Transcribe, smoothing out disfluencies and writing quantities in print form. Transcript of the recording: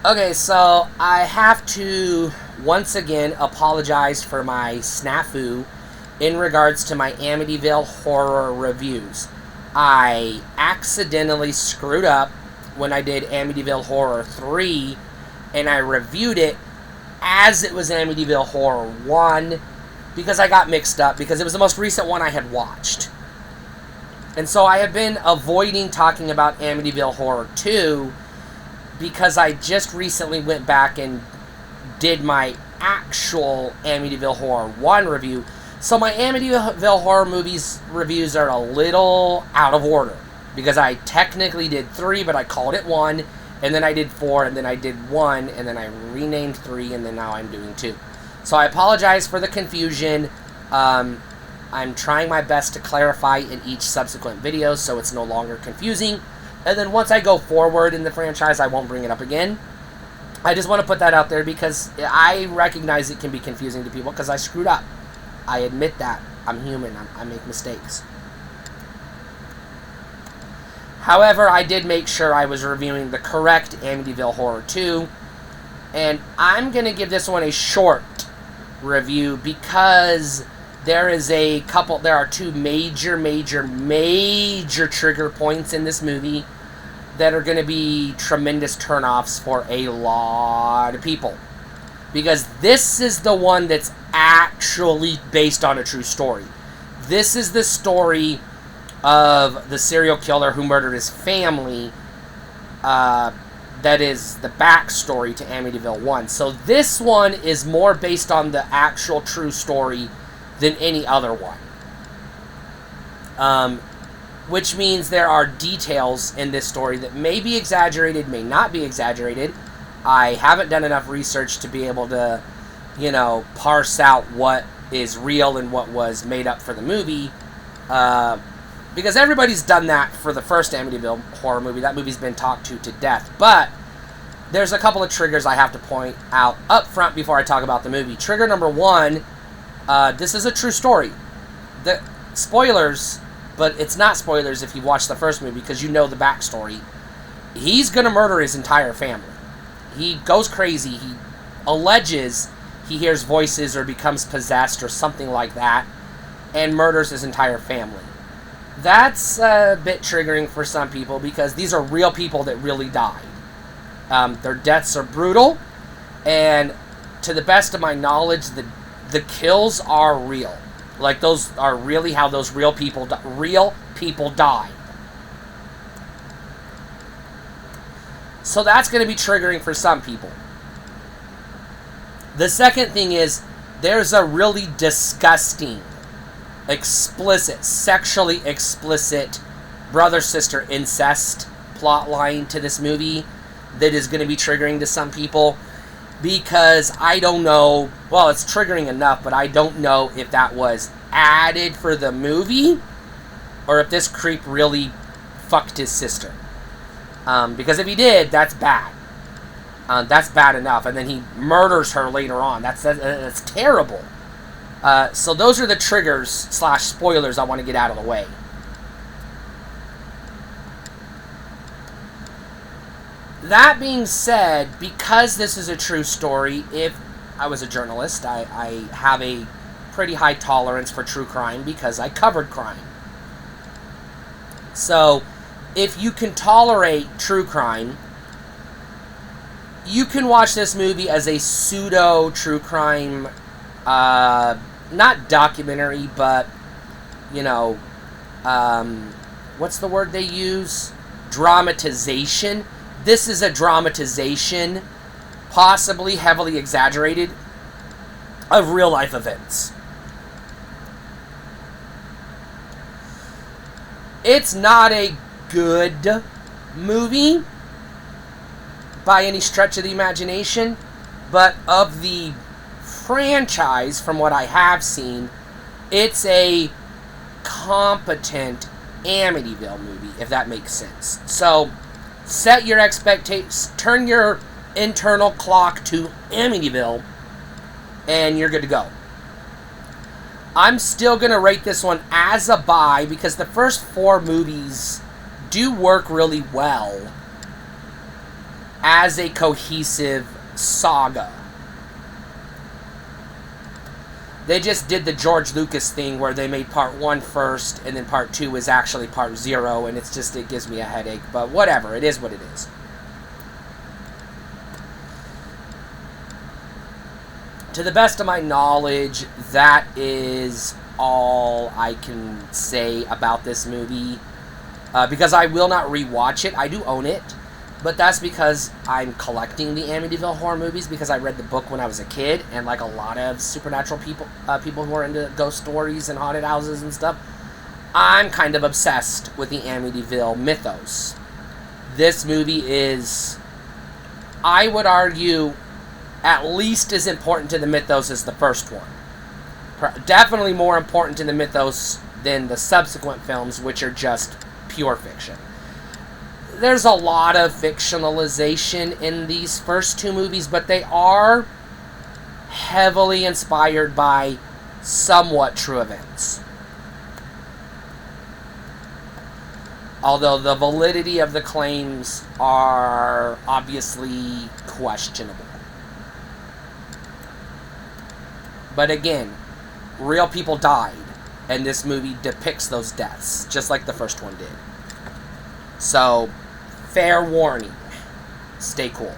Okay, so I have to once again apologize for my snafu in regards to my Amityville Horror reviews. I accidentally screwed up when I did Amityville Horror 3, and I reviewed it as it was Amityville Horror 1 because I got mixed up because it was the most recent one I had watched. And so I have been avoiding talking about Amityville Horror 2 because I just recently went back and did my actual Amityville Horror 1 review. So my Amityville Horror movies reviews are a little out of order because I technically did 3, but I called it 1, and then I did 4, and then I did 1, and then I renamed 3, and then now I'm doing 2. So I apologize for the confusion. I'm trying my best to clarify in each subsequent video so it's no longer confusing. And then once I go forward in the franchise, I won't bring it up again. I just want to put that out there because I recognize it can be confusing to people because I screwed up. I admit that. I'm human. I make mistakes. However, I did make sure I was reviewing the correct Amityville Horror 2. And I'm going to give this one a short review because there are two major trigger points in this movie that are going to be tremendous turnoffs for a lot of people. Because this is the one that's actually based on a true story. This is the story of the serial killer who murdered his family. That is the backstory to Amityville 1. So this one is more based on the actual true story than any other one. Which means there are details in this story that may be exaggerated, may not be exaggerated. I haven't done enough research to be able to, parse out what is real and what was made up for the movie. Because everybody's done that for the first Amityville Horror movie. That movie's been talked to death. But there's a couple of triggers I have to point out up front before I talk about the movie. Trigger number 1, this is a true story. The spoilers, but it's not spoilers if you watch the first movie because you know the backstory. He's going to murder his entire family. He goes crazy. He alleges he hears voices or becomes possessed or something like that and murders his entire family. That's a bit triggering for some people because these are real people that really died. Their deaths are brutal, and to the best of my knowledge, the kills are real. Like, those are really how those real people died. So that's going to be triggering for some people. The second thing is, there's a really disgusting, explicit, sexually explicit brother-sister incest plotline to this movie that is going to be triggering to some people. Because I don't know, well, it's triggering enough, but I don't know if that was added for the movie or if this creep really fucked his sister. Because if he did, that's bad. That's bad enough. And then he murders her later on. That's terrible. So those are the triggers / spoilers I want to get out of the way. That being said, because this is a true story, if I was a journalist, I have a pretty high tolerance for true crime because I covered crime. So, if you can tolerate true crime, you can watch this movie as a pseudo-true crime, not documentary, but, what's the word they use? Dramatization. This is a dramatization, possibly heavily exaggerated, of real-life events. It's not a good movie by any stretch of the imagination, but of the franchise, from what I have seen, it's a competent Amityville movie, if that makes sense. So, set your expectations, turn your internal clock to Amityville, and you're good to go. I'm still going to rate this one as a buy because the first 4 movies do work really well. as a cohesive saga. They just did the George Lucas thing where they made part 1 first, and then part 2 is actually part 0, and it gives me a headache, but whatever, it is what it is. To the best of my knowledge, that is all I can say about this movie, because I will not rewatch it. I do own it, but that's because I'm collecting the Amityville Horror movies, because I read the book when I was a kid, and like a lot of supernatural people who are into ghost stories and haunted houses and stuff, I'm kind of obsessed with the Amityville mythos. This movie is, I would argue, at least as important to the mythos as the first one. Definitely more important to the mythos than the subsequent films, which are just pure fiction. There's a lot of fictionalization in these first 2 movies, but they are heavily inspired by somewhat true events. Although the validity of the claims are obviously questionable. But again, real people died, and this movie depicts those deaths, just like the first one did. So, fair warning. Stay cool.